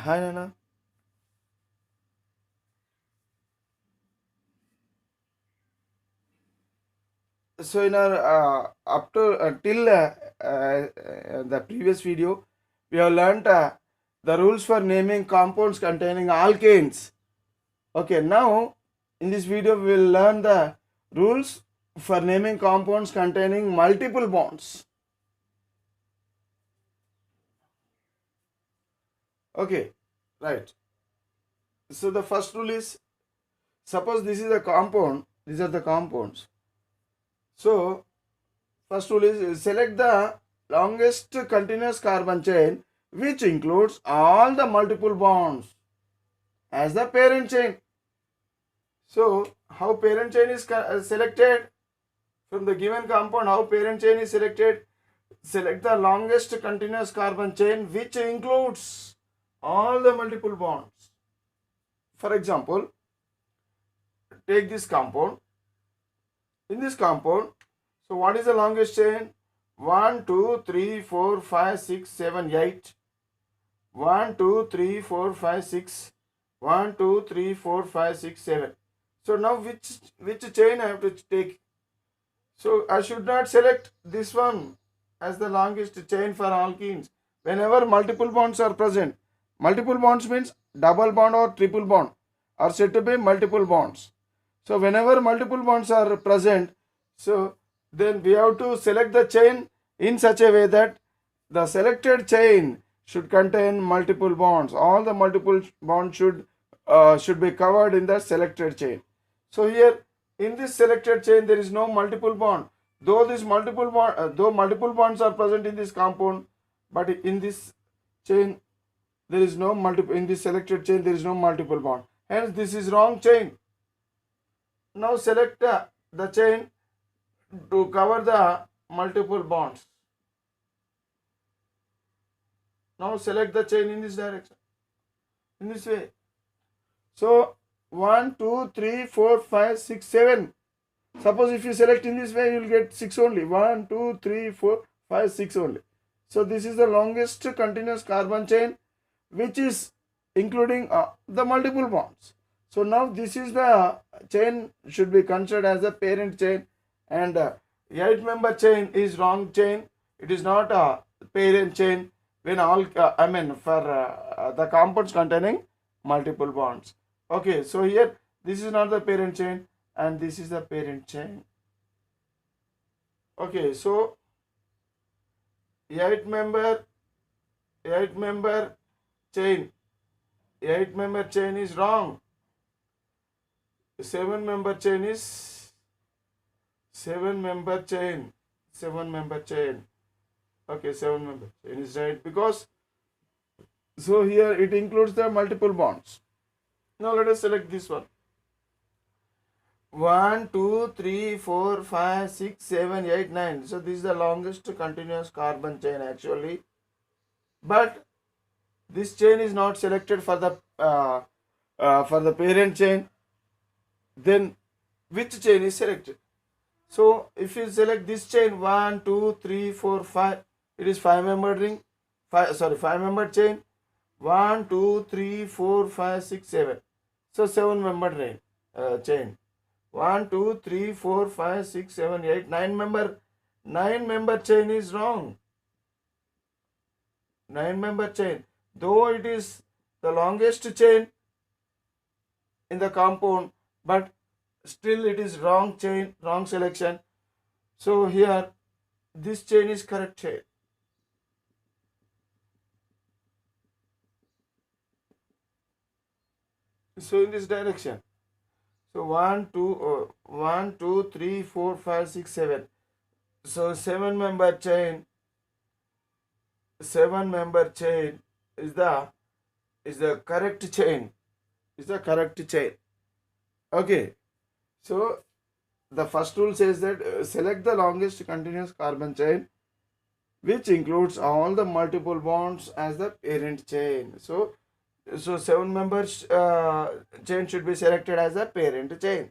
Hi Nana. So in our up to till the previous video, we have learnt the rules for naming compounds containing alkanes. Okay, now in this video we will learn the rules for naming compounds containing multiple bonds. Okay, right. So the first rule is, suppose this is a compound, these are the compounds. So first rule is select the longest continuous carbon chain which includes all the multiple bonds as the parent chain. So how parent chain is selected from the given compound? How parent chain is selected? Select the longest continuous carbon chain which includes all the multiple bonds. For example, take this compound. In this compound, so what is the longest chain? 1, 2, 3, 4, 5, 6, 7, 8. 1, 2, 3, 4, 5, 6. 1, 2, 3, 4, 5, 6, 7. So now which chain I have to take? So I should not select this one as the longest chain for alkenes. Whenever multiple bonds are present, multiple bonds means double bond or triple bond are said to be multiple bonds. So whenever multiple bonds are present, so then we have to select the chain in such a way that the selected chain should contain multiple bonds. All the multiple bonds should be covered in the selected chain. So here in this selected chain there is no multiple bond. Though multiple bonds are present in this compound, but in this chain there is no multiple. In this selected chain there is no multiple bond. Hence this is wrong chain. Now select the chain to cover the multiple bonds. Now select the chain in this direction, in this way. So 1, 2, 3, 4, 5, 6, 7. Suppose if you select in this way, you will get 6 only. 1, 2, 3, 4, 5, 6 only. So this is the longest continuous carbon chain which is including the multiple bonds. So now this is the chain should be considered as a parent chain, and 8-member chain is wrong chain. It is not a parent chain when all for the compounds containing multiple bonds. Okay, so here this is not the parent chain and this is the parent chain. Okay, so 8-member 8-member chain 8-member chain is wrong. 7-member chain is 7-member chain. 7-member chain. Okay, 7-member chain is right, because so here it includes the multiple bonds. Now let us select this one. 1, 2, 3, 4, 5, 6, 7, 8, 9. So this is the longest continuous carbon chain actually. But this chain is not selected for the parent chain. Then which chain is selected? So if you select this chain 1, 2, 3, 4, 5, it is 5-member ring. 5-member chain. 1, 2, 3, 4, 5, 6, 7. So 7-member chain. 1, 2, 3, 4, 5, 6, 7, 8, 9-member chain is wrong. 9-member chain, though it is the longest chain in the compound, but still it is wrong chain, wrong selection. So here this chain is correct chain. So in this direction. So 1, 2, 3, 4, 5, 6, 7. So 7-member chain. 7-member chain is the correct chain. Is the correct chain. Okay. So the first rule says that select the longest continuous carbon chain which includes all the multiple bonds as the parent chain. So 7-member chain should be selected as a parent chain.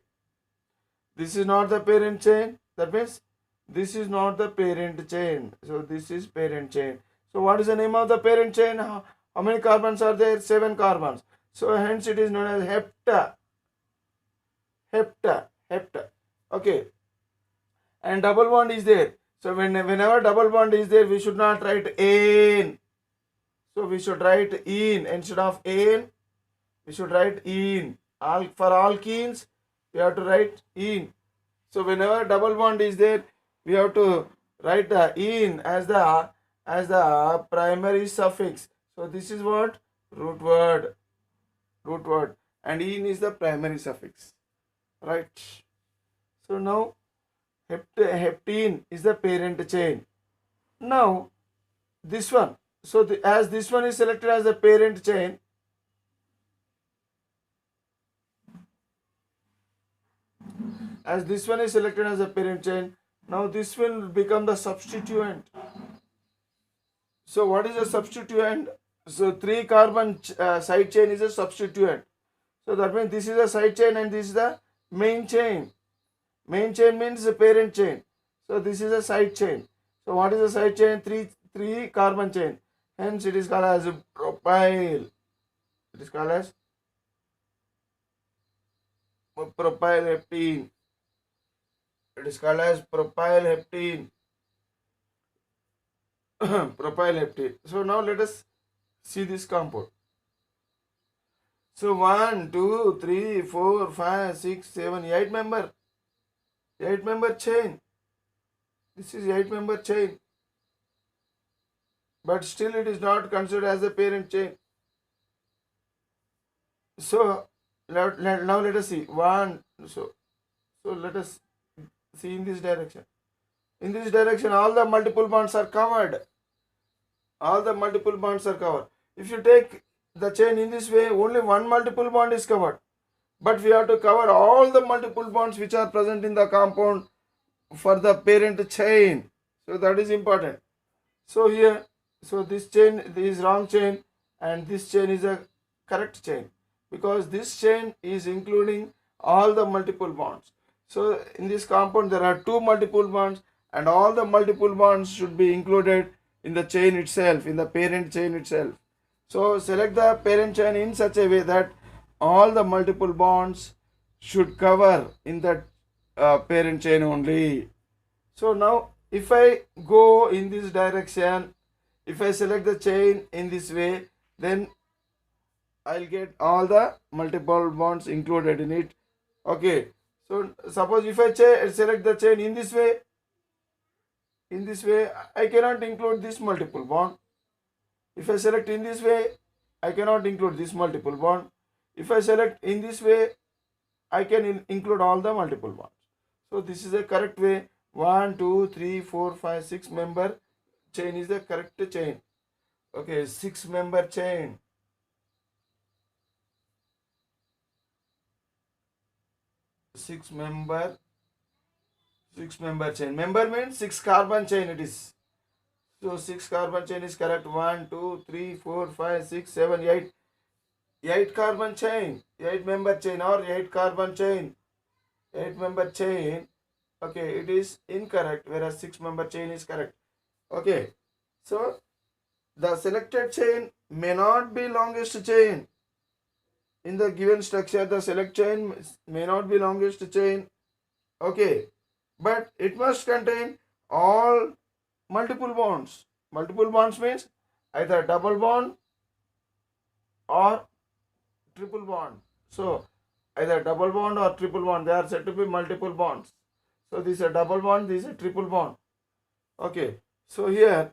This is not the parent chain. That means this is not the parent chain. So this is parent chain. So what is the name of the parent chain? How How many carbons are there? 7 carbons. So hence it is known as hepta. Hepta. Okay. And double bond is there. So whenever double bond is there, we should not write "an." So we should write "in" instead of "an." We should write "in." For alkenes, we have to write "in." So whenever double bond is there, we have to write the "in" as the primary suffix. So this is what? Root word, and "in" is the primary suffix, right? So now heptene is the parent chain. Now this one. So as this one is selected as the parent chain, now this will become the substituent. So what is a substituent? So 3 carbon side chain is a substituent. So that means this is a side chain and this is the main chain. Main chain means the parent chain. So this is a side chain. So what is a side chain? 3 carbon chain. Hence it is called as propyl. It is called as propylheptene. It is called as propylheptene. Propylheptene. So now let us see this compound. So 1, 2, 3, 4, 5, 6, 7, 8 member. 8 member chain. This is 8 member chain. But still it is not considered as a parent chain. So now let us see. So let us see in this direction. In this direction, all the multiple bonds are covered. If you take the chain in this way, only one multiple bond is covered. But we have to cover all the multiple bonds which are present in the compound for the parent chain. So that is important. So here, so this chain is wrong chain and this chain is a correct chain, because this chain is including all the multiple bonds. So in this compound there are 2 multiple bonds, and all the multiple bonds should be included in the chain itself, in the parent chain itself. So select the parent chain in such a way that all the multiple bonds should cover in that parent chain only. So now if I go in this direction, if I select the chain in this way, then I'll get all the multiple bonds included in it. Okay. So suppose if I select the chain in this way, I cannot include this multiple bond. If I select in this way, I cannot include this multiple bond. If I select in this way, I can include all the multiple bonds. So this is the correct way. 1, 2, 3, 4, 5, 6 member chain is the correct chain. Okay, 6 member chain. 6 member chain. Member means 6 carbon chain it is. So 6 carbon chain is correct. 1, 2, 3, 4, 5, 6, 7, 8. 8 carbon chain. 8 member chain or 8 carbon chain. 8 member chain. Okay, it is incorrect, whereas 6 member chain is correct. Okay. So the selected chain may not be longest chain. In the given structure, the select chain may not be longest chain. Okay. But it must contain all multiple bonds. Multiple bonds means either double bond or triple bond. So either double bond or triple bond, they are said to be multiple bonds. So this is a double bond, this is a triple bond. Okay. So here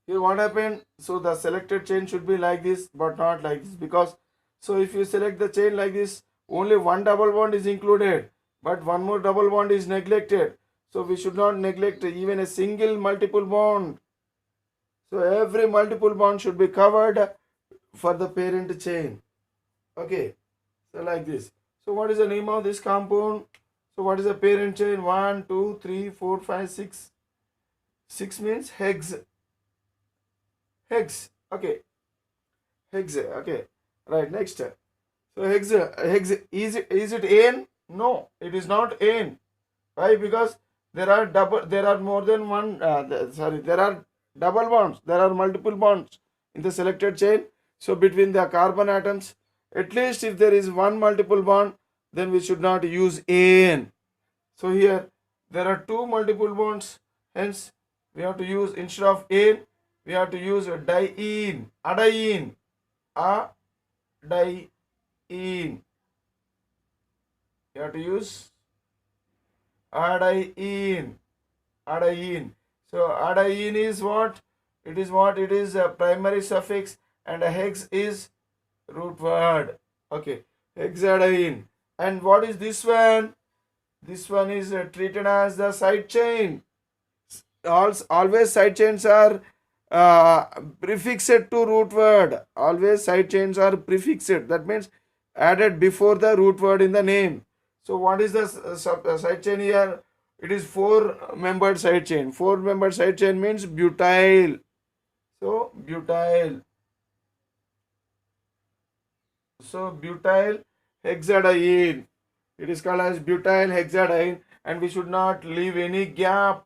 what happened? So the selected chain should be like this, but not like this, because so if you select the chain like this, only one double bond is included, but one more double bond is neglected. So we should not neglect even a single multiple bond. So every multiple bond should be covered for the parent chain. Okay. So like this. So what is the name of this compound? So what is the parent chain? 1, 2, 3, 4, 5, 6. 6 means hex. Okay. Hex. Okay. Right. Next. So hex is it N? No, it is not N. Why? Because there are more than one. There are double bonds. There are multiple bonds. in the selected chain. So between the carbon atoms, at least if there is one multiple bond, then we should not use AN. So here there are two multiple bonds, hence we have to use, instead of AN, we have to use a diene, adiene, adiene. You have to use adiene, adiene. So adiene is what? It is what? It is a primary suffix, and a hex is root word. Okay, hexadiene. And what is this one? This one is treated as the side chain. Always side chains are prefixed to root word. Always side chains are prefixed. That means added before the root word in the name. So what is the side chain here? It is four-membered side chain. Four-membered side chain means butyl. So butyl. So butyl hexadiene. It is called as butyl hexadiene, and we should not leave any gap.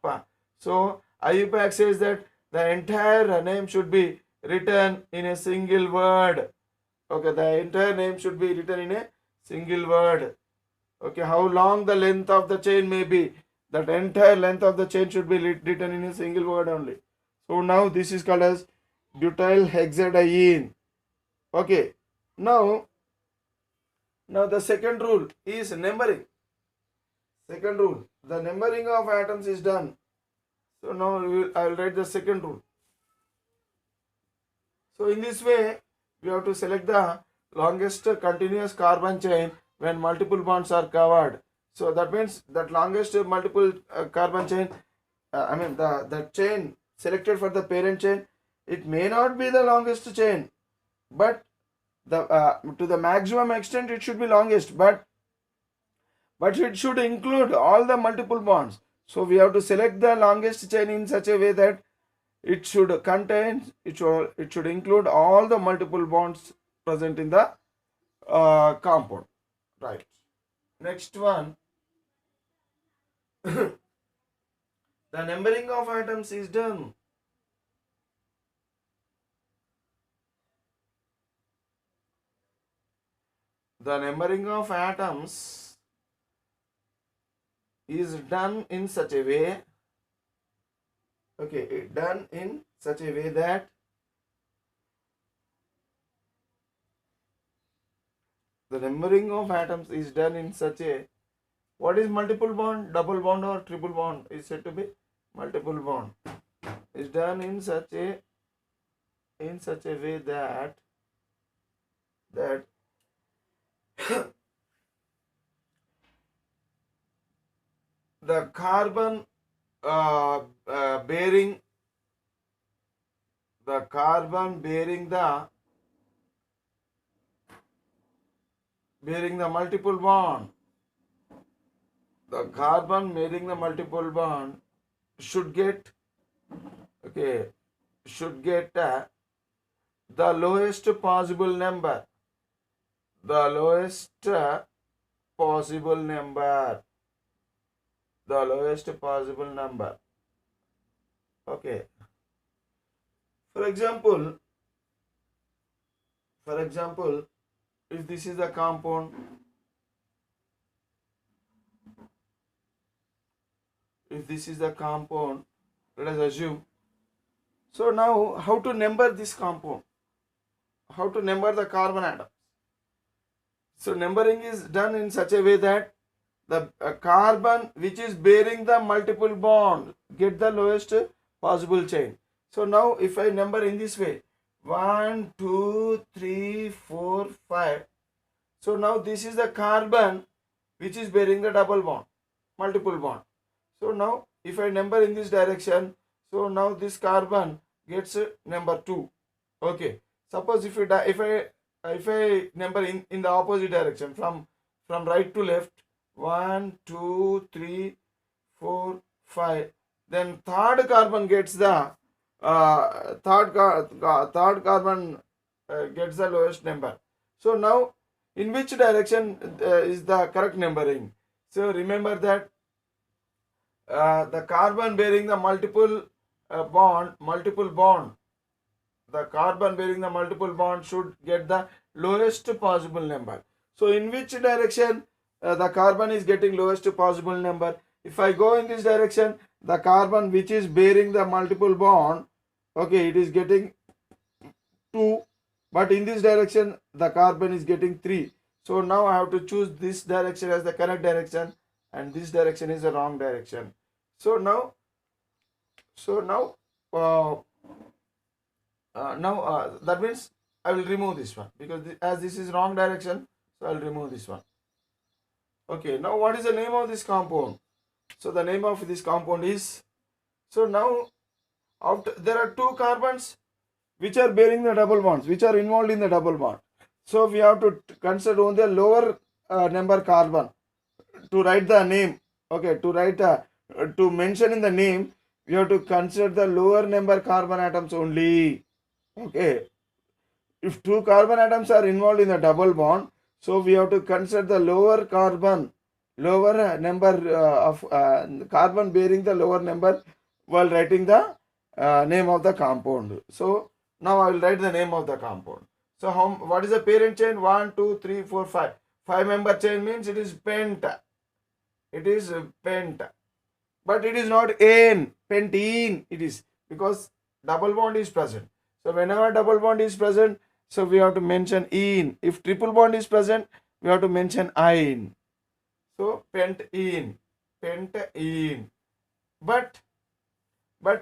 So IUPAC says that the entire name should be written in a single word. Okay, the entire name should be written in a single word. Okay, how long the length of the chain may be, that entire length of the chain should be written in a single word only. So now this is called as butyl hexadiene. Okay, now the second rule is numbering. Second rule, the numbering of atoms is done. So now I will write the second rule. So in this way, we have to select the longest continuous carbon chain when multiple bonds are covered. So that means that longest multiple carbon chain, the chain selected for the parent chain, it may not be the longest chain, but to the maximum extent it should be longest, but it should include all the multiple bonds. So we have to select the longest chain in such a way that it should include all the multiple bonds present in the compound. Right. Next one. The numbering of atoms is done. The numbering of atoms is done in such a way, done in such a way that the numbering of atoms is done in such a, what is multiple bond? Double bond or triple bond is said to be multiple bond. Is done in such a way that the carbon bearing the multiple bond, the carbon bearing the multiple bond should get the lowest possible number. The lowest possible number. Okay. For example, if this is the compound, let us assume. So now, how to number this compound? How to number the carbon atoms? So numbering is done in such a way that the carbon which is bearing the multiple bond get the lowest possible chain. So now if I number in this way, 1, 2, 3, 4, 5. So now this is the carbon which is bearing the multiple bond. So now if I number in this direction, so now this carbon gets number 2. Okay. Suppose if I number in the opposite direction, from right to left, 1, 2, 3, 4, 5. Then third carbon gets the third carbon gets the lowest number. So now, in which direction is the correct numbering? So remember that the carbon bearing the multiple bond, the carbon bearing the multiple bond should get the lowest possible number. So in which direction the carbon is getting lowest possible number? If I go in this direction, the carbon which is bearing the multiple bond, okay, it is getting 2, but in this direction the carbon is getting 3. So now I have to choose this direction as the correct direction, and this direction is the wrong direction. So now that means I will remove this one, because as this is wrong direction, so I will remove this one. Okay, now what is the name of this compound? So the name of this compound is, so now after there are 2 carbons which are bearing the double bonds, which are involved in the double bond. So we have to consider only the lower number carbon to write the name. Okay, to write to mention in the name, we have to consider the lower number carbon atoms only. Okay, if 2 carbon atoms are involved in the double bond, so we have to consider the lower carbon, lower number of carbon bearing the lower number while writing the name of the compound. So now I will write the name of the compound. So what is the parent chain? 1, 2, 3, 4, 5. 5-member chain means it is pent. It is pent. But it is not ane, pentene. It is because double bond is present. So whenever double bond is present, so we have to mention ene. If triple bond is present, we have to mention ine. So pentene, pentene. But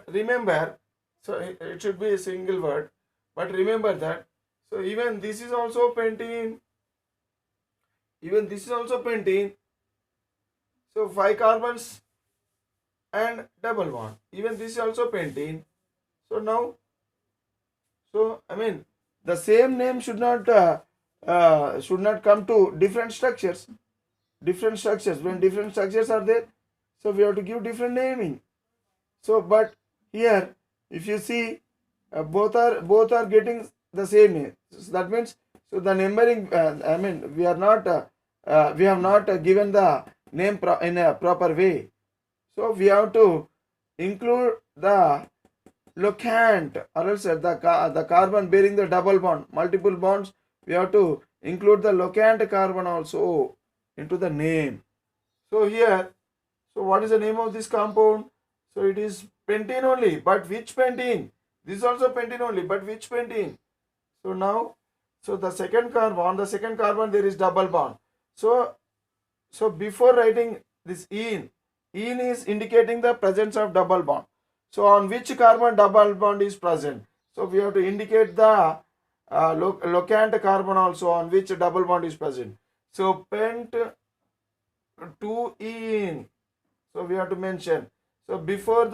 remember, so it should be a single word. But remember that, so even this is also pentene. Even this is also pentene. So 5 carbons and double bond. Even this is also pentene. So now, so I mean, the same name should not come to different structures. Different structures. When different structures are there, so we have to give different naming. So, but here, if you see, both are getting the same name. So that means, so the numbering. I mean, we have not given the name in a proper way. So we have to include the locant, or else the carbon bearing the double bond, multiple bonds. We have to include the locant carbon also into the name. So here, so what is the name of this compound? So it is pentene only, but which pentene? This is also pentene only, but which pentene? So now, so the second carbon there is double bond. So before writing this ene is indicating the presence of double bond. So on which carbon double bond is present? So we have to indicate the locant carbon also on which double bond is present. So pent 2-ene. So we have to mention. So before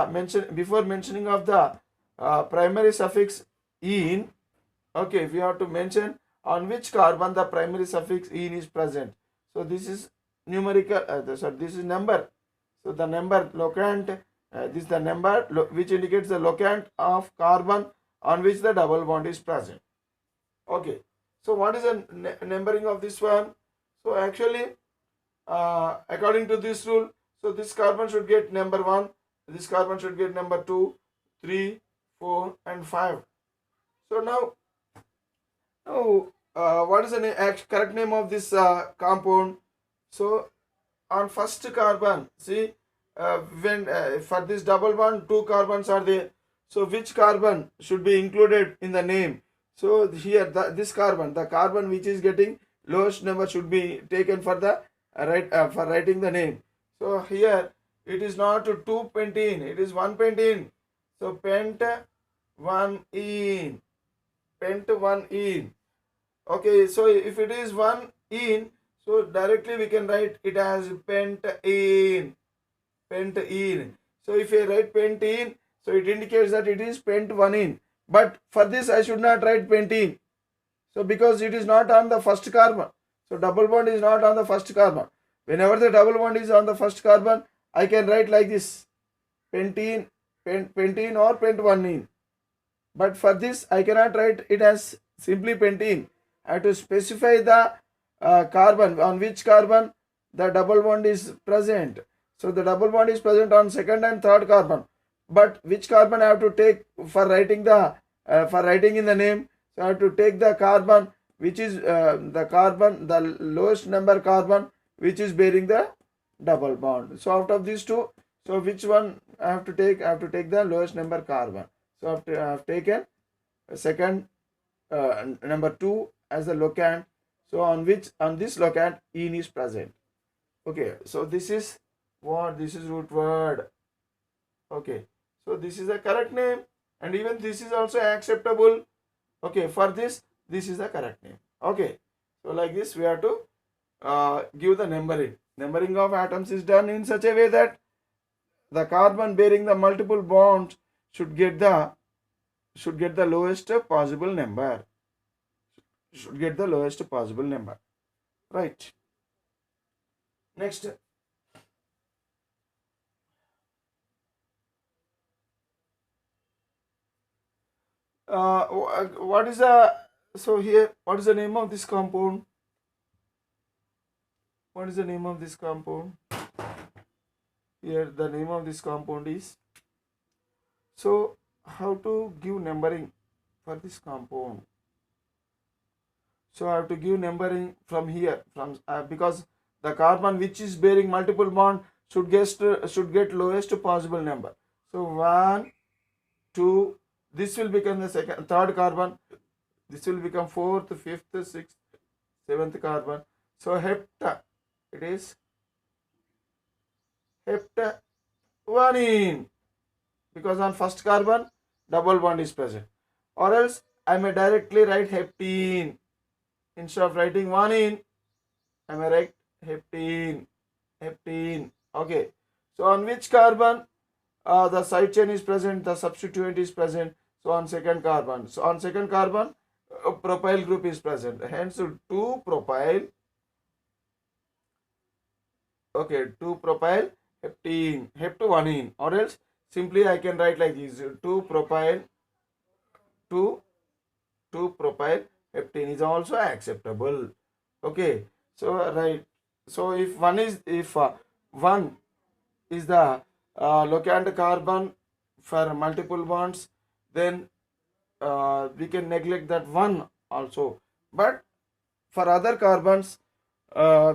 mentioning of the primary suffix ene, okay, we have to mention on which carbon the primary suffix ene is present. So this is numerical. This is number. So the number locant. This is the number which indicates the locant of carbon on which the double bond is present. Okay. So what is the numbering of this one? So actually, according to this rule, so this carbon should get number 1, this carbon should get number 2, 3, 4, and 5. So now what is the correct name of this compound? So on first carbon, see, when for this double bond, 2 carbons are there. So which carbon should be included in the name? So here this carbon, the carbon which is getting lowest number should be taken for the for writing the name. So here it is not 2 pentene, it is 1 pentene. So pent 1-ene, pent 1-ene. Okay, so if it is 1-ene, so directly we can write it as pentene, pentene. So if I write pentene, so it indicates that it is pent 1-ene. But for this I should not write pentene. So because it is not on the first carbon. So double bond is not on the first carbon. Whenever the double bond is on the first carbon, I can write like this, pentene, pentene or pent 1-ene. But for this I cannot write it as simply pentene. I have to specify the carbon, on which carbon the double bond is present. So the double bond is present on second and third carbon. but which carbon I have to take for writing the for writing in the name? So I have to take the carbon which is the lowest number carbon which is bearing the double bond. So out of these two, so which one I have to take? I have to take the lowest number carbon. So I have taken second number 2 as the locant. So on this locant ene is present. Okay, so this is what? This is root word. Okay, so this is the correct name, and even this is also acceptable. Okay, for this is the correct name. Okay, so like this we have to give the numbering. Numbering of atoms is done in such a way that the carbon bearing the multiple bonds should get the lowest possible number. Should get the lowest possible number. Right. Next. What is the what is the name of this compound? What is the name of this compound? Here the name of this compound is. So how to give numbering for this compound? So I have to give numbering from here, from because the carbon which is bearing multiple bond should get lowest possible number. So 1, 2, this will become the third carbon. This will become fourth, fifth, sixth, seventh carbon. So hepta, it is hepta-guanine, because on first carbon double bond is present. Or else I may directly write heptene. Instead of writing guanine, I may write heptene. Okay. So on which carbon the side chain is present, the substituent is present. So on second carbon. So on second carbon, propyl group is present. Hence 2-propyl. Okay, 2-propyl heptene, hepto-guanine. Or else simply I can write like this: 2-propyl heptene is also acceptable. Okay, so right. So if one is the locant carbon for multiple bonds, then we can neglect that one also. But for other carbons,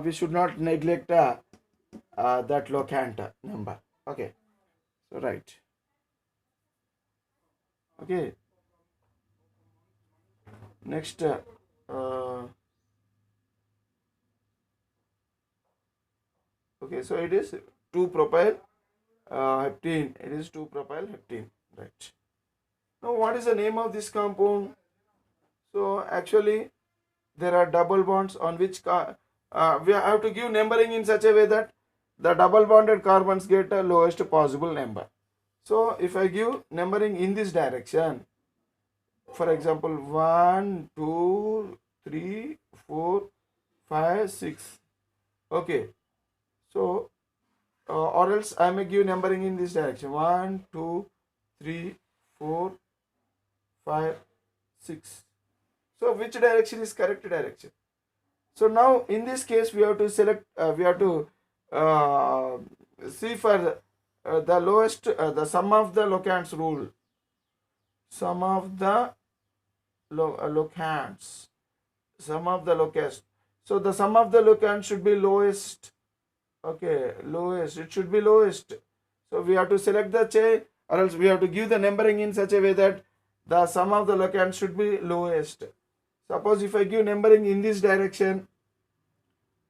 we should not neglect that locant number. Okay, so right. Okay. Next, okay, so it is 2-propyl heptene. It is 2-propyl heptene, right? Now, what is the name of this compound? So, actually, there are double bonds on which we have to give numbering in such a way that the double bonded carbons get the lowest possible number. So, if I give numbering in this direction, for example, 1, 2, 3, 4, 5, 6. Okay. So, or else I may give numbering in this direction: 1, 2, 3, 4, 5, 6. So, which direction is correct direction? So now in this case we have to select. We have to see for the lowest, the sum of the locants rule. Sum of the locants. Sum of the locants. So the sum of the locants should be lowest. Okay, lowest. It should be lowest. So we have to select the chain, or else we have to give the numbering in such a way that the sum of the locants should be lowest. Suppose if I give numbering in this direction,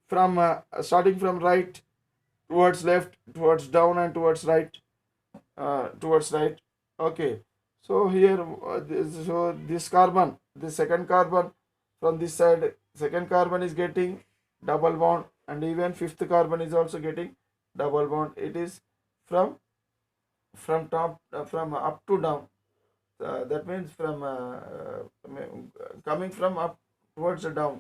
from starting from right towards left, towards down, and towards right, Okay, so here this carbon, the second carbon from this side, second carbon is getting double bond, and even fifth carbon is also getting double bond. It is from top, from up to down. That means from coming from up towards the down,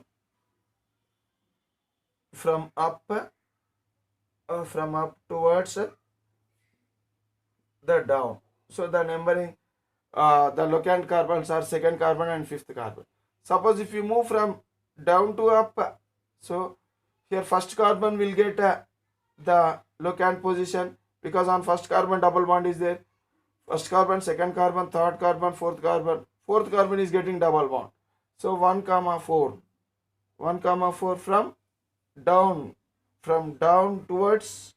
from up towards the down. So the numbering, the locant carbons are second carbon and fifth carbon. Suppose if you move from down to up, so here first carbon will get the locant position, because on first carbon double bond is there. First carbon, second carbon, third carbon, fourth carbon. Fourth carbon is getting double bond. So 1 comma 4. 1 comma 4 down from down towards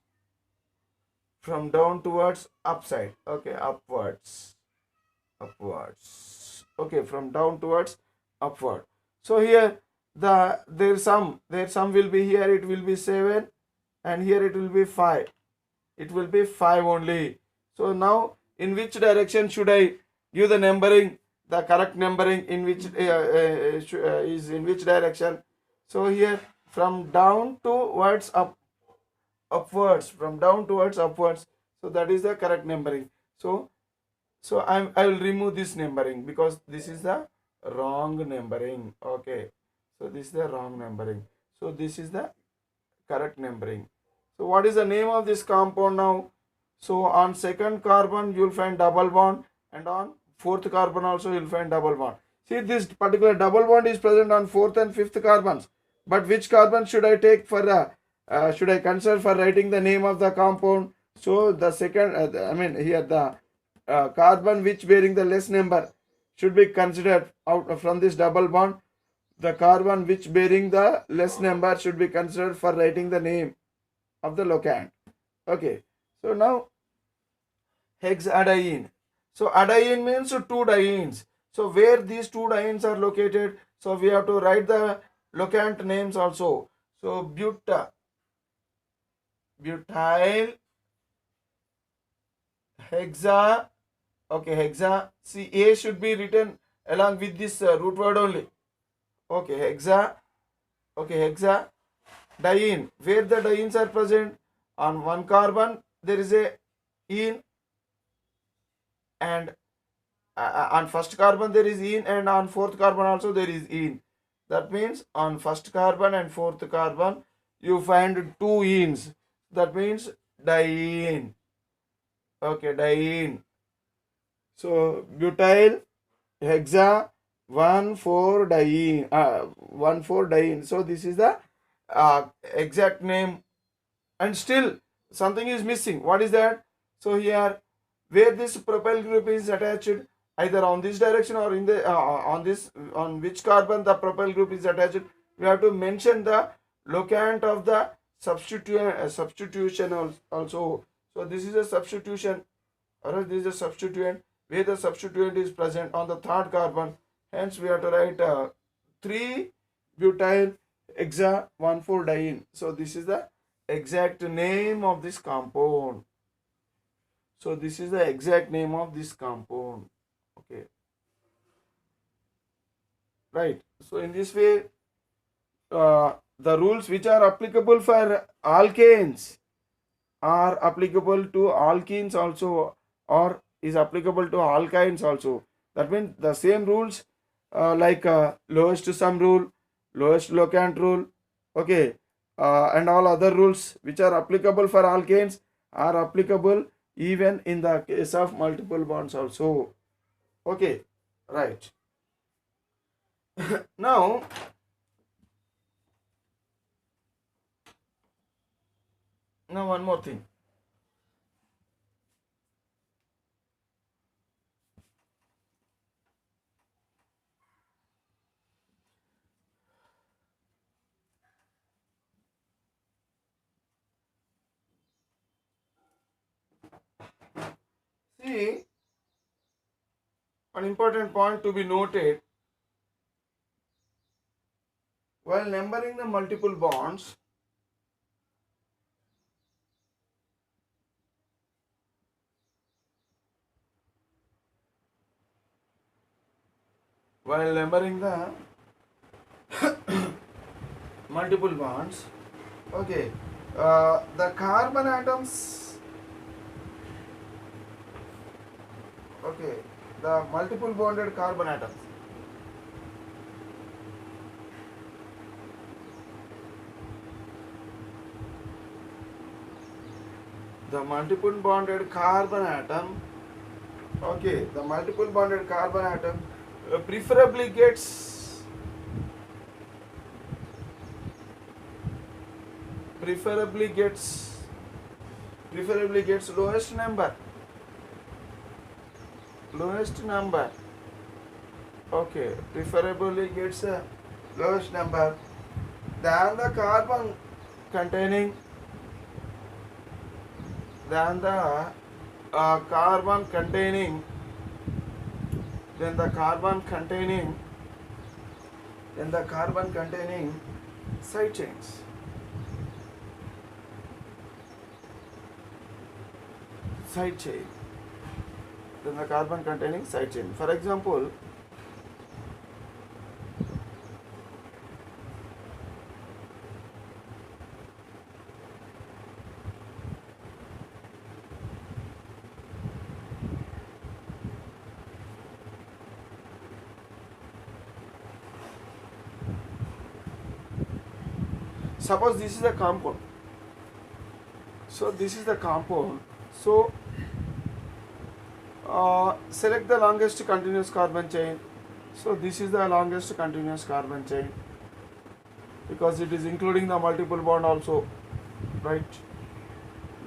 upside. Okay, upwards. Okay, from down towards upward. So here their sum will be, here it will be 7 and here it will be 5. It will be 5 only. So now in which direction should I give the numbering, the correct numbering, in which is in which direction? So here from down towards upwards, from down towards upwards. So that is the correct numbering. So I will remove this numbering because this is the wrong numbering. Okay, so this is the wrong numbering. So this is the correct numbering. So what is the name of this compound now? So on second carbon you will find double bond, and on fourth carbon also you will find double bond. See, this particular double bond is present on fourth and fifth carbons. But which carbon should I take for the should I consider for writing the name of the compound? So the second, here the carbon which bearing the less number should be considered out from this double bond. The carbon which bearing the less number should be considered for writing the name of the locant. Okay, so now hexadiene. So adiene means two dienes. So where these two dienes are located, so we have to write the locant names also. So butyl, hexa. Okay, hexa. See, A should be written along with this root word only. Okay, hexa. Okay, hexa. Diene. Where the dienes are present? On one carbon there is a ene, and on first carbon there is ene, and on fourth carbon also there is ene. That means on first carbon and fourth carbon you find two enes. That means diene. Okay, diene. So butyl hexa 1,4-diene. 1,4-diene. So this is the exact name, and still something is missing. What is that? So here, where this propyl group is attached, either on this direction or in the on which carbon the propyl group is attached, we have to mention the locant of the substitution also. So this is a substitution, or else this is a substituent, where the substituent is present on the third carbon. Hence we have to write 3-butyl hexa 1,4-diene. So this is the exact name of this compound. So this is the exact name of this compound. Okay, right. So in this way, the rules which are applicable for alkanes are applicable to alkenes also, or is applicable to alkynes also. That means the same rules, like lowest sum rule, lowest locant rule, okay, and all other rules which are applicable for alkanes are applicable even in the case of multiple bonds also. Okay, right. Now one more thing. See, an important point to be noted while numbering the multiple bonds. While numbering the multiple bonds, okay, the carbon atoms, okay, the multiple bonded carbon atoms, the multiple bonded carbon atom, okay, the multiple bonded carbon atom preferably gets lowest number. lowest number. Okay, preferably gets a lowest number than the carbon containing than the carbon containing then the carbon containing side chains. Side chain. Then the carbon containing side chain. For example, suppose this is a compound. So this is the compound. So select the longest continuous carbon chain. So this is the longest continuous carbon chain because it is including the multiple bond also, right?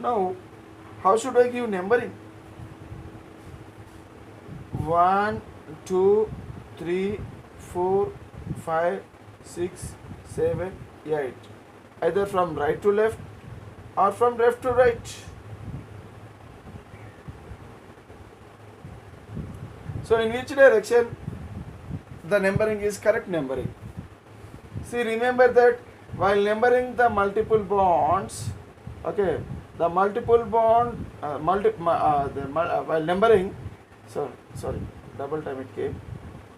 Now, how should I give numbering? 1, 2, 3, 4, 5, 6, 7, 8. Either from right to left or from left to right. So in which direction the numbering is correct numbering? See, remember that while numbering the multiple bonds, okay, the multiple bond, while numbering, sorry, double time it came.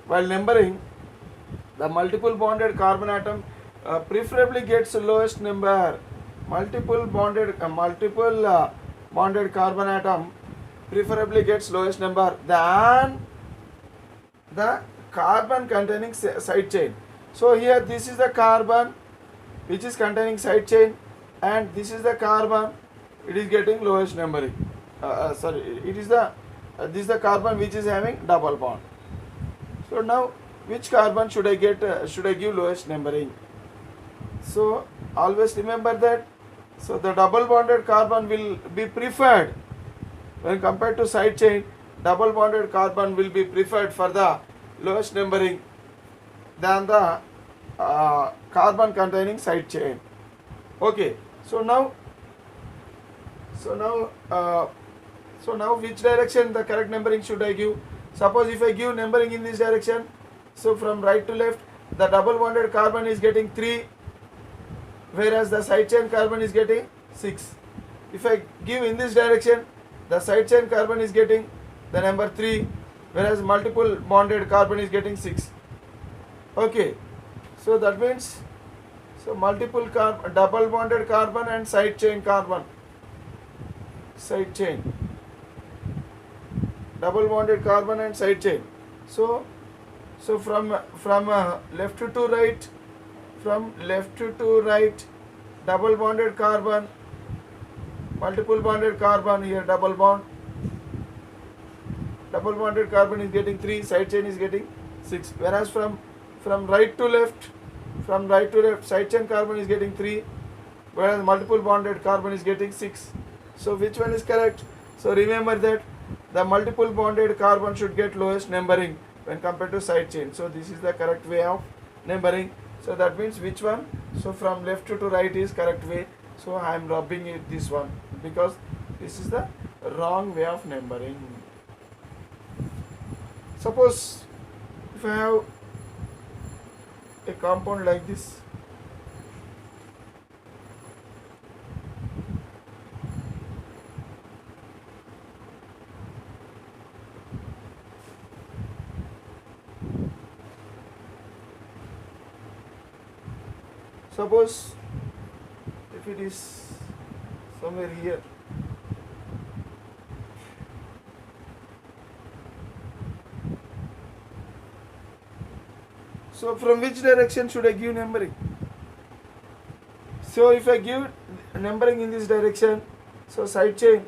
While numbering, the multiple bonded carbon atom preferably gets lowest number. Multiple bonded carbon atom preferably gets lowest number than the carbon containing side chain. So here this is the carbon which is containing side chain, and this is the carbon, it is getting lowest numbering. It is the this is the carbon which is having double bond. So now which carbon should I give lowest numbering? So always remember that. So the double bonded carbon will be preferred when compared to side chain. Double bonded carbon will be preferred for the lowest numbering than the carbon containing side chain. Okay. So now which direction the correct numbering should I give? Suppose if I give numbering in this direction, so from right to left, the double bonded carbon is getting 3, whereas the side chain carbon is getting 6. If I give in this direction, the side chain carbon is getting the number 3, whereas multiple bonded carbon is getting 6. Okay, so that means double bonded carbon and side chain carbon, double bonded carbon and side chain. So from left to right, double bonded carbon, multiple bonded carbon, here double bonded carbon is getting 3, side chain is getting 6, whereas from right to left, side chain carbon is getting 3, whereas multiple bonded carbon is getting 6. So which one is correct? So remember that the multiple bonded carbon should get lowest numbering when compared to side chain. So this is the correct way of numbering. So that means which one? So from left to right is correct way. So I am rubbing it this one because this is the wrong way of numbering. Suppose if I have a compound like this, suppose if it is somewhere here, so from which direction should I give numbering? So if I give numbering in this direction, so side chain,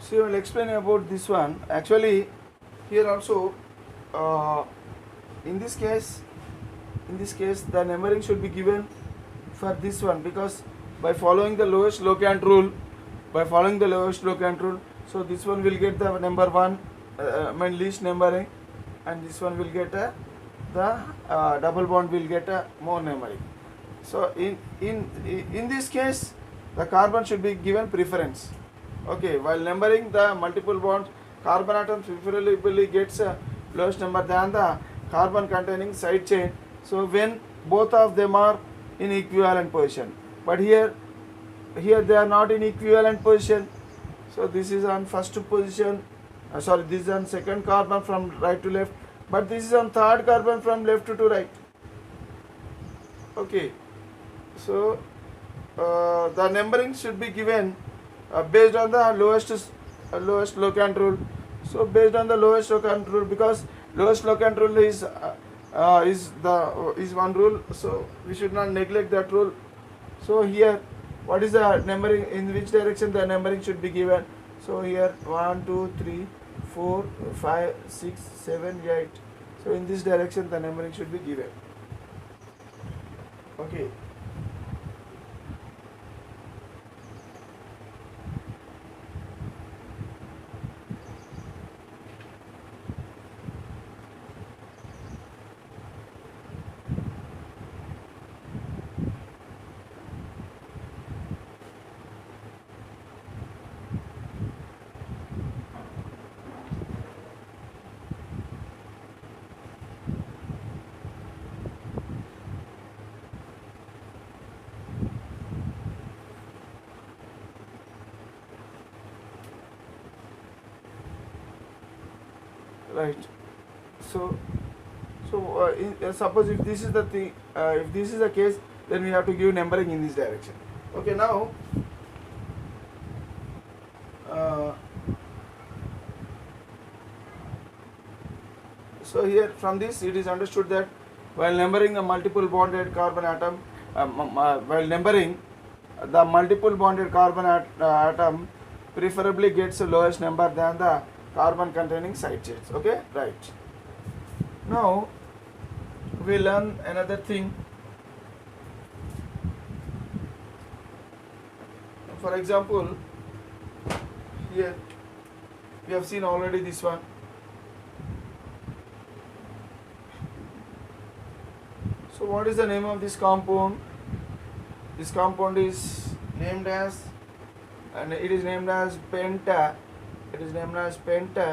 So I will explain about this one. Actually, here also, uh, in this case, the numbering should be given for this one, because by following the lowest locant rule, so this one will get the number one, least numbering, and this one will get the double bond will get more numbering. So in this case, the carbon should be given preference. Okay, while numbering the multiple bonds, carbon atom preferably gets a lowest number than the carbon containing side chain. So when both of them are in equivalent position, but here they are not in equivalent position. So this is on first position. This is on second carbon from right to left, but this is on third carbon from left to right. Okay, so the numbering should be given based on the lowest locant rule. So based on the lowest locant rule, because lowest locant rule is one rule, so we should not neglect that rule. So here, what is the numbering, in which direction the numbering should be given? So here 1 2 3 4 5 6 7 8. So in this direction the numbering should be given. Okay. Right. So suppose if this is the thing, if this is the case, then we have to give numbering in this direction. Okay, now so here from this it is understood that while numbering the multiple bonded carbon atom, while numbering the multiple bonded carbon atom preferably gets the lowest number than the carbon containing side chains. Okay, right. Now we learn another thing. For example, here we have seen already this one. So what is the name of this compound? This compound is named as, and it is named as penta. It is named as pentotoene.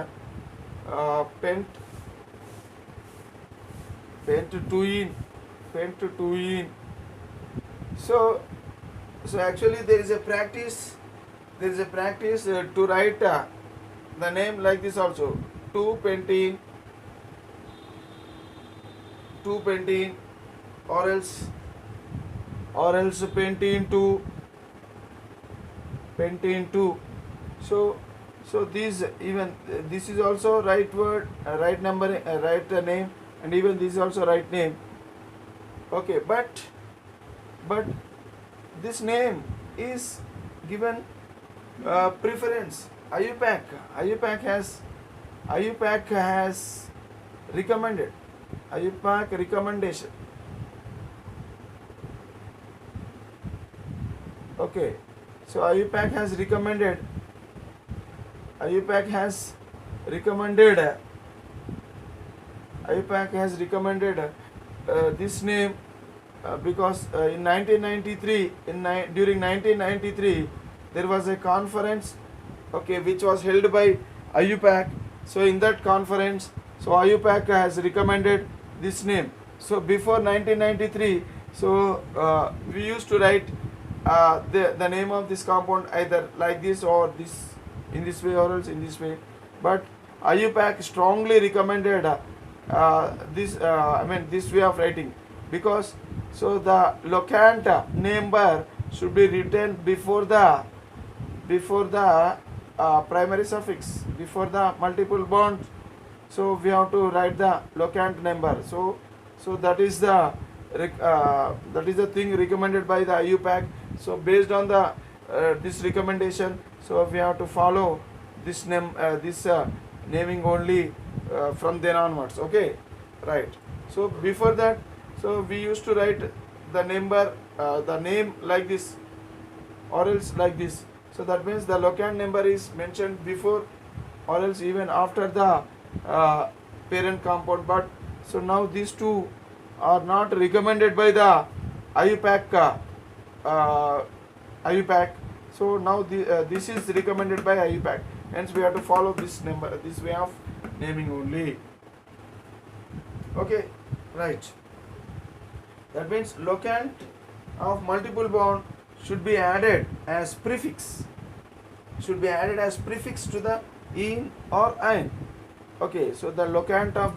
So actually there is a practice to write the name like this also: 2-pentene, or else pentene 2. So these, even this is also right word, right number, right name, and even this is also right name. Okay, but this name is given preference. IUPAC has recommended. IUPAC recommendation. Okay, so IUPAC has recommended this name because in 1993, during 1993, there was a conference, okay, which was held by IUPAC. So in that conference, so IUPAC has recommended this name. So before 1993, so we used to write the name of this compound either like this or this, in this way, or else in this way. But IUPAC strongly recommended this way of writing, because so the locant number should be written before the primary suffix, before the multiple bond. So we have to write the locant number. So that is the thing recommended by the IUPAC. So based on the this recommendation, so we have to follow this naming only from then onwards. Okay, right. So before that, so we used to write the the name like this, or else like this. So that means the locant number is mentioned before or else even after the parent compound. But so now these two are not recommended by the IUPAC. IUPAC. So now this is recommended by IUPAC. Hence we have to follow this way of naming only. Okay, right. That means locant of multiple bond should be added as prefix. Should be added as prefix to the in or ein. Okay, so the locant of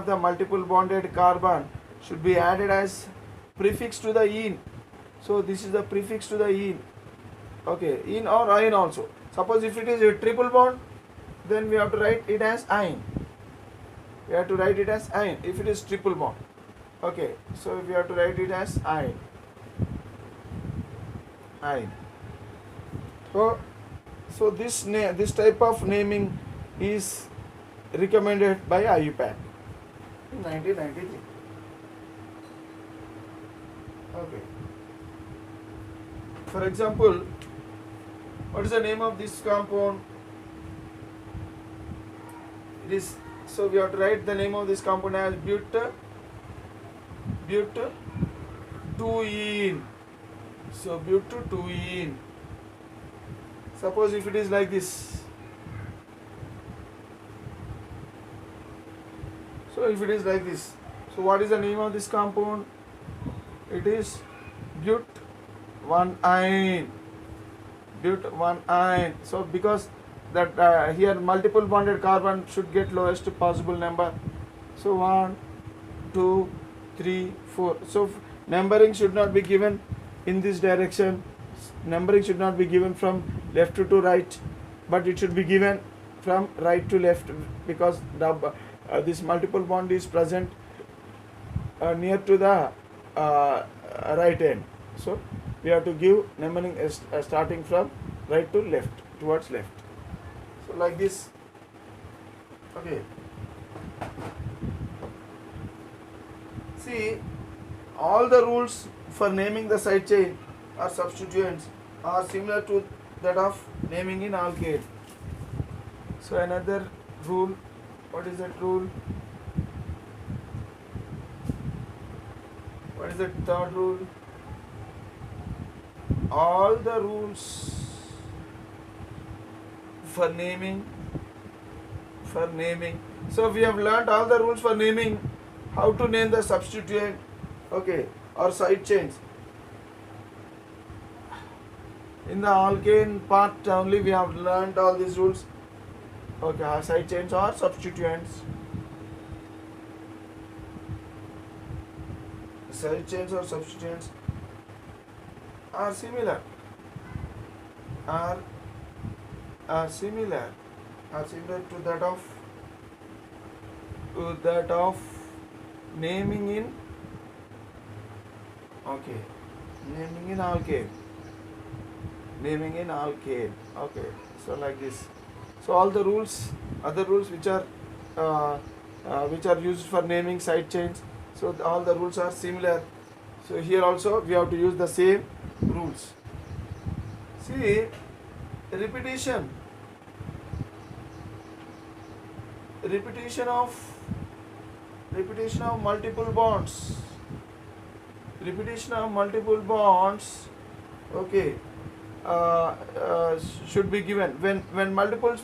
the multiple bonded carbon should be added as prefix to the in. So this is the prefix to the in. Okay, in or ein also. Suppose if it is a triple bond, then we have to write it as ein. We have to write it as ein if it is triple bond. Okay, so we have to write it as ein. Ein. So this type of naming is recommended by IUPAC in 1993. Okay. For example, what is the name of this compound? It is, so we have to write the name of this compound as but-2-ene. So but-2-ene. Suppose if it is like this. So if it is like this, so what is the name of this compound? It is but-1-ene. But-1-ene. So because that here multiple bonded carbon should get lowest possible number. So 1, 2, 3, 4. So numbering should not be given in this direction. Numbering should not be given from left to right, but it should be given from right to left, because this multiple bond is present near to the right end. So we have to give numbering starting from right to left, towards left. So like this. Okay. See, all the rules for naming the side chain or substituents are similar to that of naming in alkane. So another rule, what is that rule? What is the third rule? All the rules for naming. So we have learnt all the rules for naming, how to name the substituent, okay, or side chains. In the alkane part only we have learnt all these rules. Okay, side chains or substituents. Side chains or substituents are similar. Are similar to that of naming in alkane. Naming in alkane. Okay, so like this. So all the rules, other rules which are used for naming side chains, so all the rules are similar. So here also we have to use the same rules. See, repetition of multiple bonds. Okay. Should be given when multiple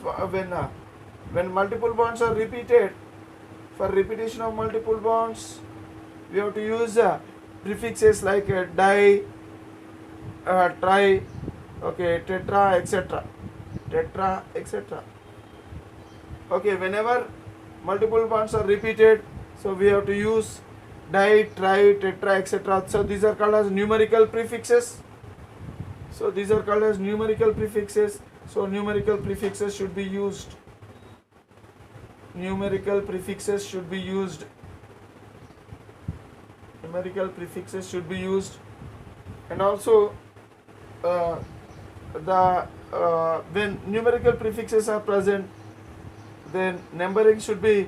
bonds are repeated. For repetition of multiple bonds, we have to use prefixes like di, tri, okay, tetra, etc. Okay, whenever multiple bonds are repeated, so we have to use di, tri, tetra, etc. So these are called as numerical prefixes. So numerical prefixes should be used. Numerical prefixes should be used. And also the when numerical prefixes are present, then numbering should be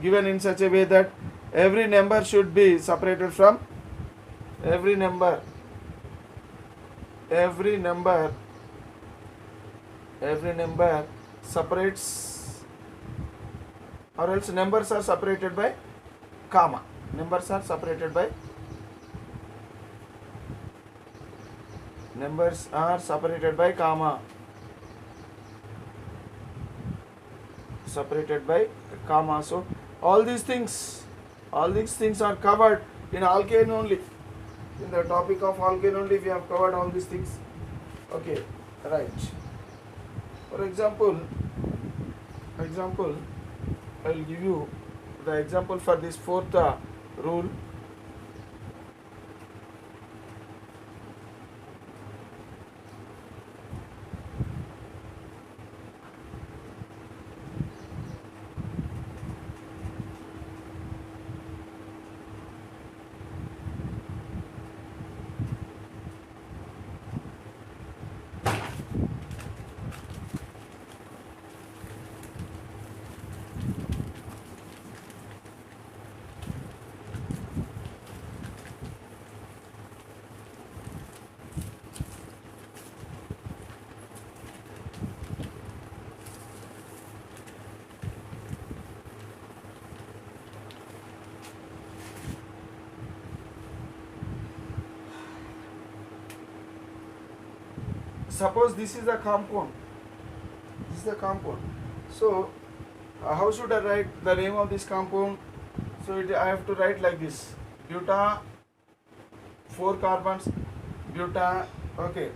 given in such a way that every number should be separated from every number separates, or else numbers are separated by comma. Numbers are separated by comma. So all these things are covered in alkane only. In the topic of alkane only we have covered all these things. Okay, right. For example, I will give you the example for this fourth rule. Suppose this is the compound. So how should I write the name of this compound? So I have to write like this: buta, 4 carbons, buta, okay,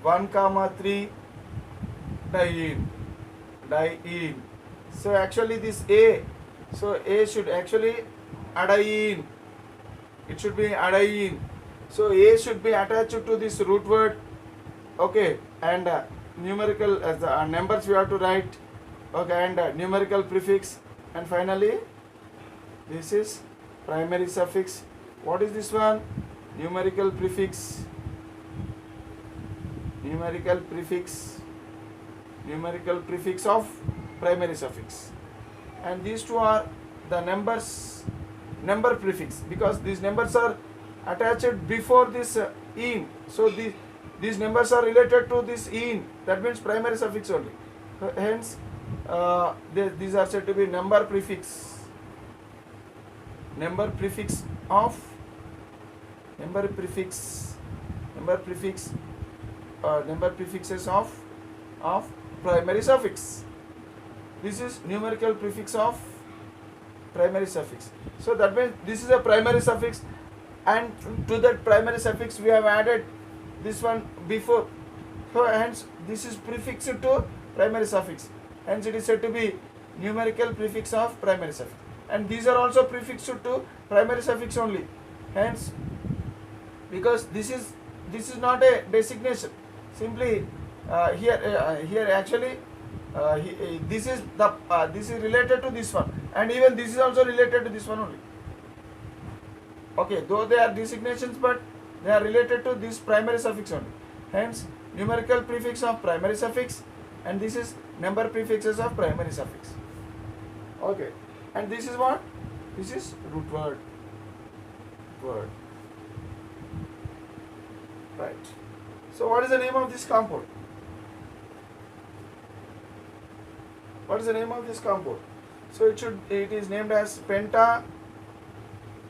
1,3 diene. So actually this A should actually adiene. It should be adiene. So A should be attached to this root word. Okay, and numerical as the numbers we have to write. Okay, and numerical prefix, and finally this is primary suffix. What is this one? Numerical prefix of primary suffix, and these two are the number prefix, because these numbers are attached before this in. So these numbers are related to this in, that means primary suffix only. Hence these are said to be number prefixes of primary suffix. This is numerical prefix of primary suffix. So that means this is a primary suffix, and to that primary suffix we have added this one before. So hence this is prefixed to primary suffix. Hence it is said to be numerical prefix of primary suffix. And these are also prefixed to primary suffix only. Hence, because this is not a designation. Simply here actually this is related to this one, and even this is also related to this one only. Okay, though they are designations, but they are related to this primary suffix only. Hence, numerical prefix of primary suffix, and this is number prefixes of primary suffix. Okay, and this is what? This is root word. Right. So what is the name of this compound? So it is named as penta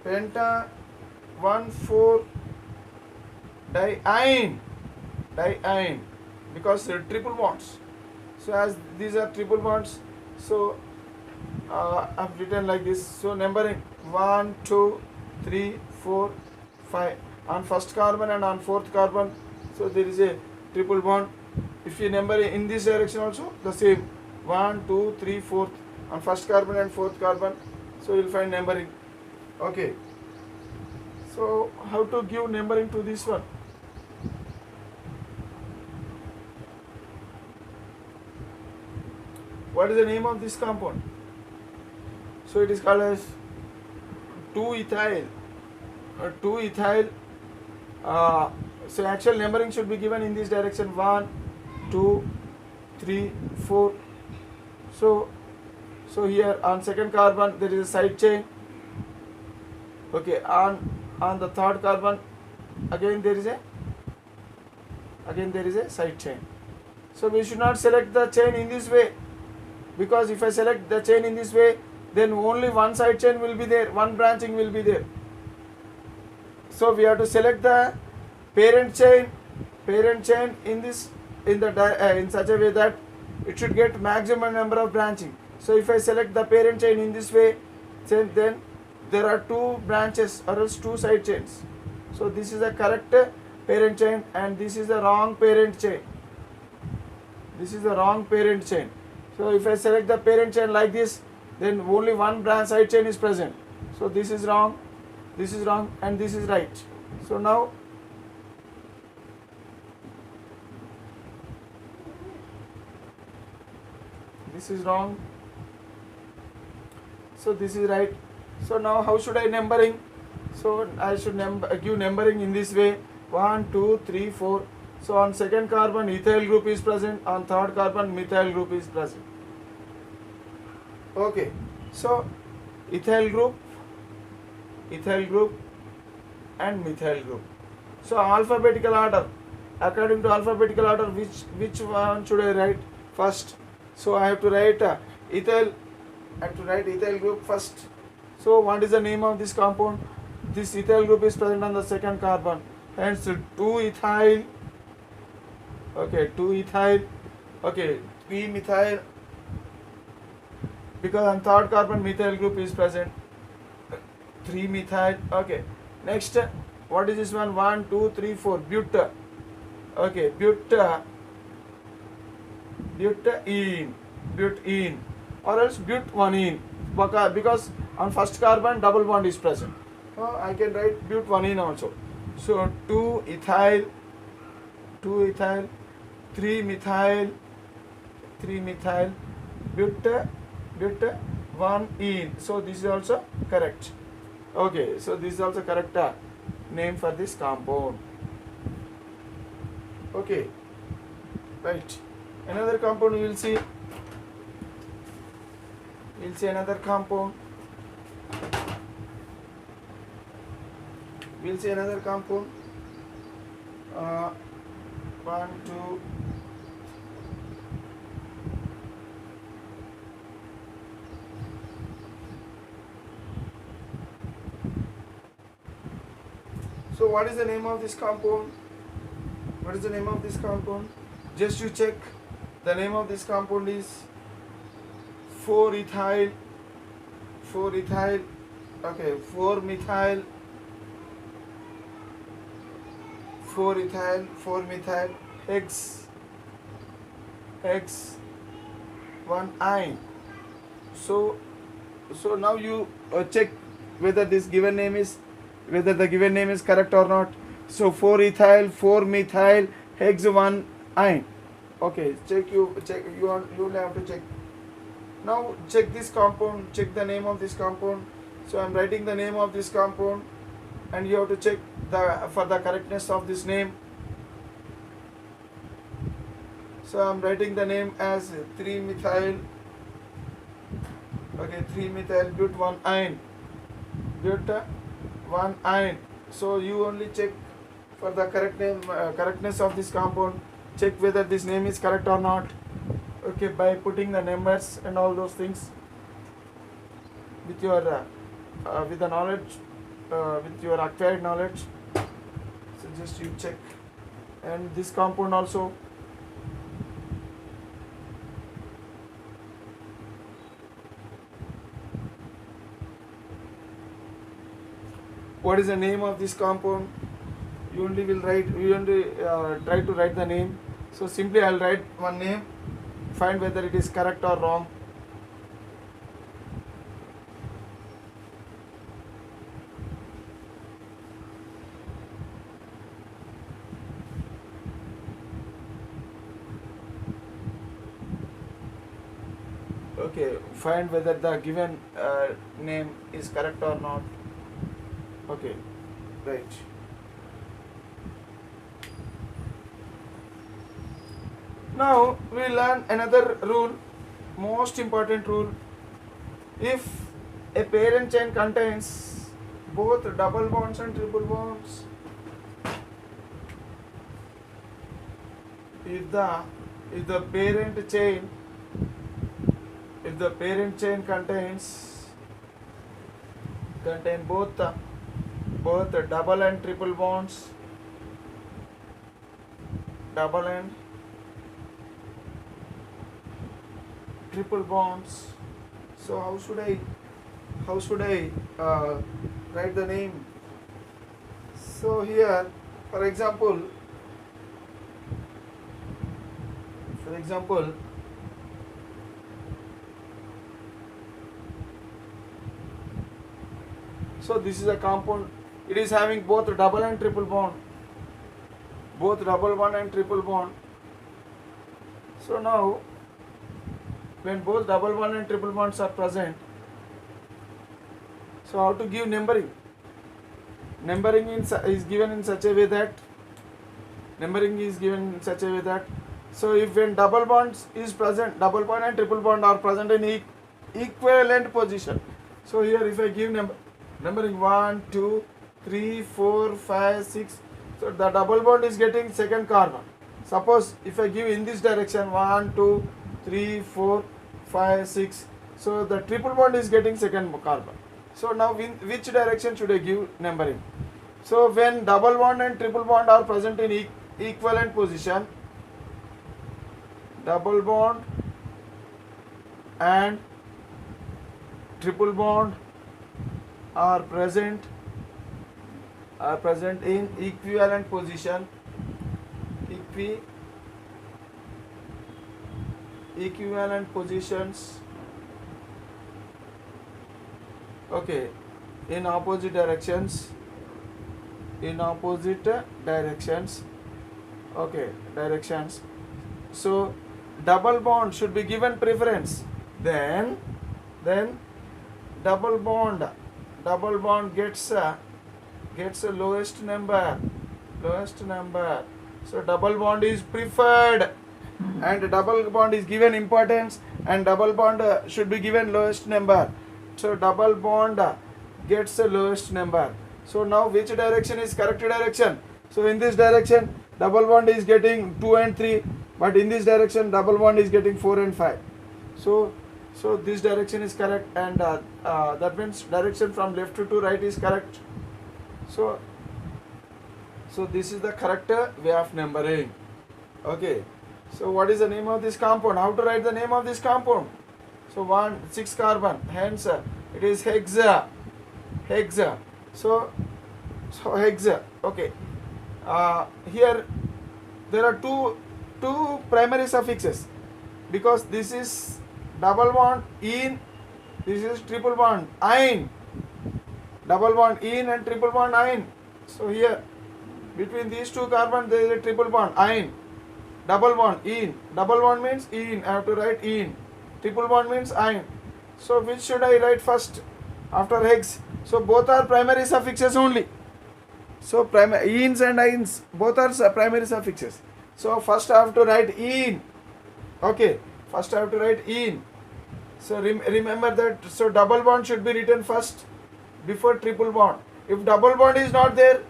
1,4 diene, because triple bonds. So as these are triple bonds, so I've written like this. So numbering 1, 2, 3, 4, 5 on first carbon and on fourth carbon. So there is a triple bond. If you number in this direction also, the same 1, 2, 3, 4 on first carbon and fourth carbon. So you will find numbering. Okay. So how to give numbering to this one? What is the name of this compound? So it is called as 2-ethyl So actual numbering should be given in this direction: 1, 2, 3, 4. So here on second carbon there is a side chain. Okay, on the third carbon again there is a side chain. So we should not select the chain in this way, because if I select the chain in this way, then only one side chain will be there, one branching will be there. So we have to select the parent chain in such a way that it should get maximum number of branching. So if I select the parent chain in this way, then there are two branches or else two side chains. So this is the correct parent chain and this is the wrong parent chain. This is the wrong parent chain. So if I select the parent chain like this, then only one branch side chain is present. So this is wrong, and this is right. So now this is wrong, so this is right. So now how should I numbering? So I should give numbering in this way: 1, 2, 3, 4. So on second carbon ethyl group is present, on third carbon methyl group is present. Okay, so ethyl group and methyl group. So alphabetical order, according to alphabetical order, which one should I write first? So I have to write ethyl group first. So what is the name of this compound? This ethyl group is present on the second carbon, hence 2-ethyl. Okay, 2-ethyl. Okay, 3-methyl, because on third carbon methyl group is present, 3-methyl. Okay, next, what is this one? 1, 2, 3, 4, but. Okay, butene, or else butanene, because on first carbon double bond is present. I can write butanene also. So 2-ethyl, 3-methyl, butanene. So this is also correct. Okay, so this is also correct name for this compound. Okay, right. Another compound we will see. We'll see another compound. We'll see another compound. 1, 2. So what is the name of this compound? What is the name of this compound? Just to check, the name of this compound is 4-ethyl. Okay, 4-methyl, 4-methyl, hex-1-ine. So now you check whether the given name is correct or not. So 4-ethyl, 4-methyl, hex-1-ine. Okay, you will have to check. Now check this compound, check the name of this compound. So I am writing the name of this compound, and you have to check for the correctness of this name. So I am writing the name as 3-methyl. Okay, 3-methyl but1-ine. But1-ine. So you only check for the correctness of this compound. Check whether this name is correct or not. Okay, by putting the numbers and all those things with your with the knowledge, with your acquired knowledge. So just you check. And this compound also. What is the name of this compound? You only try to write the name. So simply I'll write one name, find whether it is correct or wrong. Okay, find whether the given name is correct or not. Okay, right. Now we learn another rule, most important rule. If a parent chain contains both double bonds and triple bonds, if the parent chain contain both double and triple bonds, double and triple bonds, so how should I write the name? So here, for example, so this is a compound. It is having both double and triple bond, both double bond and triple bond. So now, when both double bond and triple bonds are present, so how to give numbering? Numbering is given in such a way that so if when double bonds is present, double bond and triple bond are present in equivalent position. So here if I give numbering 1, 2, 3, 4, 5, 6, so the double bond is getting second carbon. Suppose if I give in this direction 1, 2, 3, 4, 5, 6, so the triple bond is getting second carbon. So now in which direction should I give numbering? So when double bond and triple bond are present in equivalent position, double bond and triple bond are present in equivalent position, equivalent positions, okay, in opposite directions, okay, directions. So double bond should be given preference, then double bond gets a lowest number, so double bond is preferred and double bond is given importance, and double bond should be given lowest number, so double bond gets the lowest number. So now which direction is correct direction? So in this direction double bond is getting 2 and 3, but in this direction double bond is getting 4 and 5. So this direction is correct, and that means direction from left to right is correct. So this is the correct way of numbering. Okay. So what is the name of this compound? How to write the name of this compound? So 6 carbon, hence it is hexa. So hexa. Okay. Here there are two primary suffixes, because this is double bond in, this is triple bond ein, double bond in and triple bond ein. So here between these two carbon there is a triple bond ein, double bond in, double bond means in, I have to write in, triple bond means ein. So which should I write first after hex? So both are primary suffixes only. So ins and eins both are primary suffixes. So first I have to write in. Okay, first I have to write in. So remember that. So double bond should be written first before triple bond. If double bond is not there,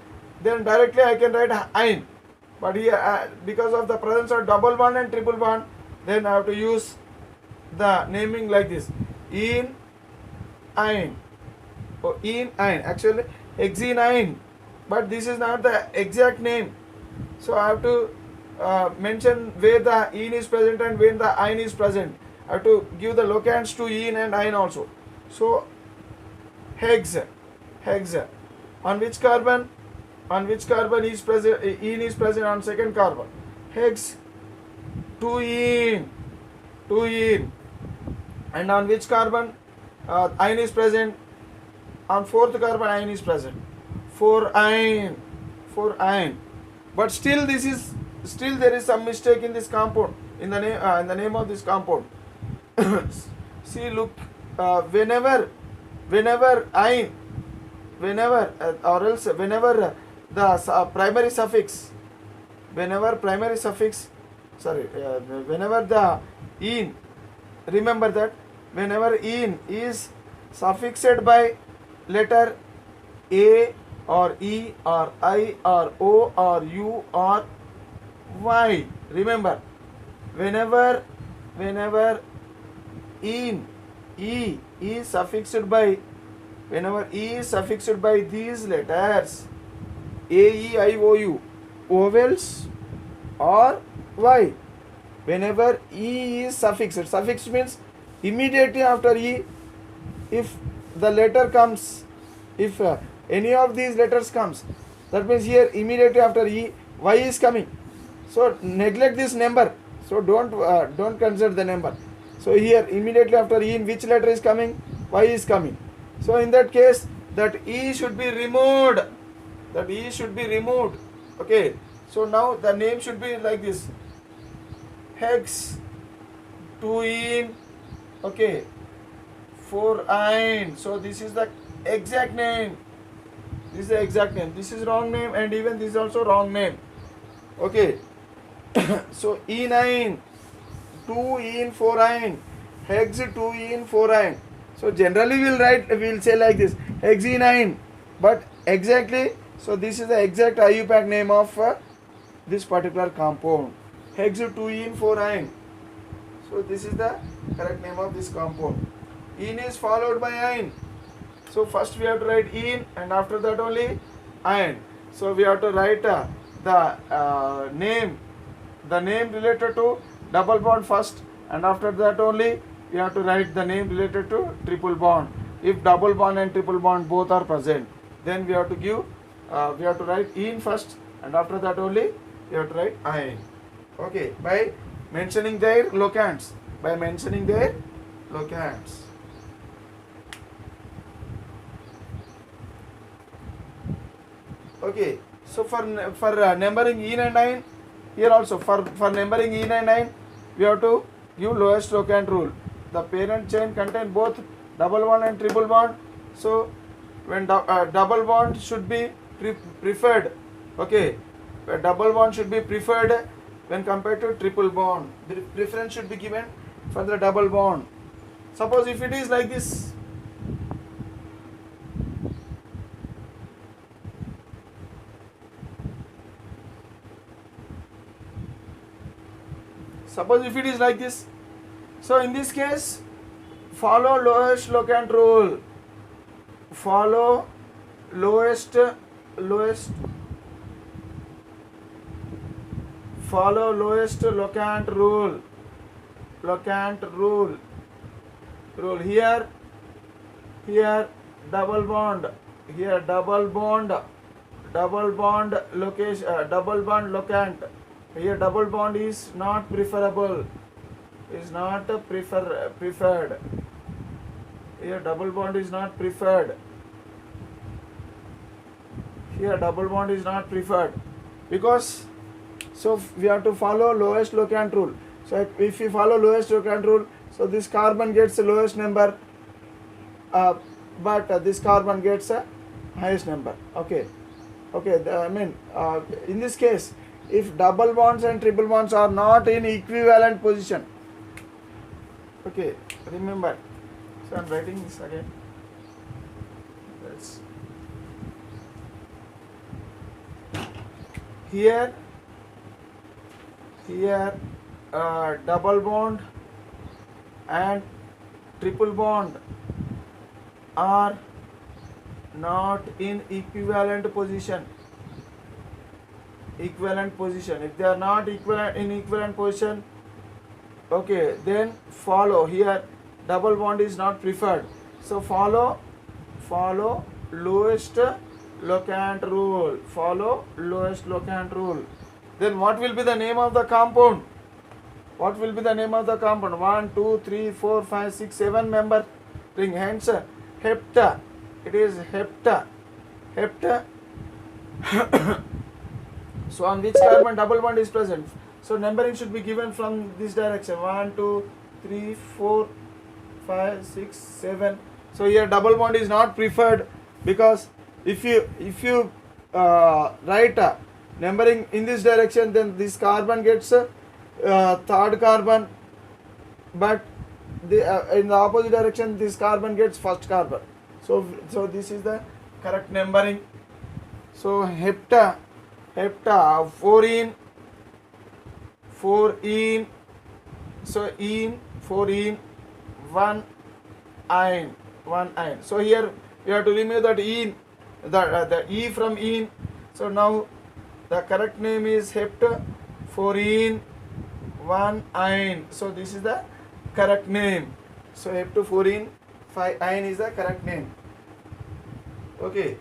then directly I can write ein. But here because of the presence of double bond and triple bond, then I have to use the naming like this: in, ein. Oh, in, ein. Actually hexene ein, but this is not the exact name. So I have to mention where the in is present and when the ein is present. I have to give the locants to in and ein also. So hexa. On which carbon? Is present? In is present on second carbon. Hex 2 in. And on which carbon? Ein is present. On fourth carbon, ein is present. 4 ein. But still there is some mistake in this compound, in the name of this compound. See, look, whenever ein, or else whenever the primary suffix, whenever the in, remember that whenever in is suffixed by letter A or E or I or O or U or Y, remember whenever in E is suffixed by, whenever E is suffixed by these letters A, E, I, O, U, vowels or Y, whenever E is suffixed, suffix means immediately after E, if the letter comes, if any of these letters comes, that means here immediately after E, Y is coming. So neglect this number. So don't consider the number. So here immediately after E, in which letter is coming? Y is coming. So in that case, that E should be removed. That E should be removed. Okay. So now the name should be like this. Hex 2 in, okay, 4 ein. So this is the exact name. This is the exact name. This is wrong name, and even this is also wrong name. Okay. So E9, 2 in 4 ein, hex 2 in 4 ein. So generally we'll say like this, hex E9, but exactly, so this is the exact IUPAC name of this particular compound, hex 2 in 4 ein. So this is the correct name of this compound. In is followed by ein. So first we have to write in, and after that only ein. So we have to write the name related to double bond first, and after that only we have to write the name related to triple bond. If double bond and triple bond both are present, then we have to give we have to write in first, and after that only we have to write ein. Okay, by mentioning their locands. Okay, so for numbering in and ein, here also for numbering in and ein, we have to give lowest locant rule. The parent chain contain both double bond and triple bond. So when double bond should be preferred, okay, double bond should be preferred when compared to triple bond. The preference should be given for the double bond. Suppose if it is like this, so in this case, follow lowest locant rule. Follow lowest locant rule. Here double bond. Here double bond location. Double bond locant. Here double bond is not preferable. Preferred. Here double bond is not preferred. Here double bond is not preferred, because so we have to follow lowest locant rule. So if we follow lowest locant rule, so this carbon gets the lowest number, but this carbon gets a highest number. Okay. In this case, if double bonds and triple bonds are not in equivalent position, okay, remember. So I am writing this again. Let's here double bond and triple bond are not in equivalent position. If they are not in equivalent position, okay, then follow. Here double bond is not preferred, so follow lowest locant rule. Then what will be the name of the compound? 1, 2, 3, 4, 5, 6, 7 member ring. Hence hepta. It is hepta. So on which carbon double bond is present? So numbering should be given from this direction. 1, 2, 3, 4, 5, 6, 7. So here double bond is not preferred, because if you write numbering in this direction, then this carbon gets third carbon, but in the opposite direction this carbon gets first carbon. So this is the correct numbering. So hepta, fluorine, so ene, fluorine, one ion. So here we have to remove that ene, the E from ene. So now the correct name is heptafluorine, one ion. So this is the correct name. So heptafluorine 5 ion is the correct name. Okay.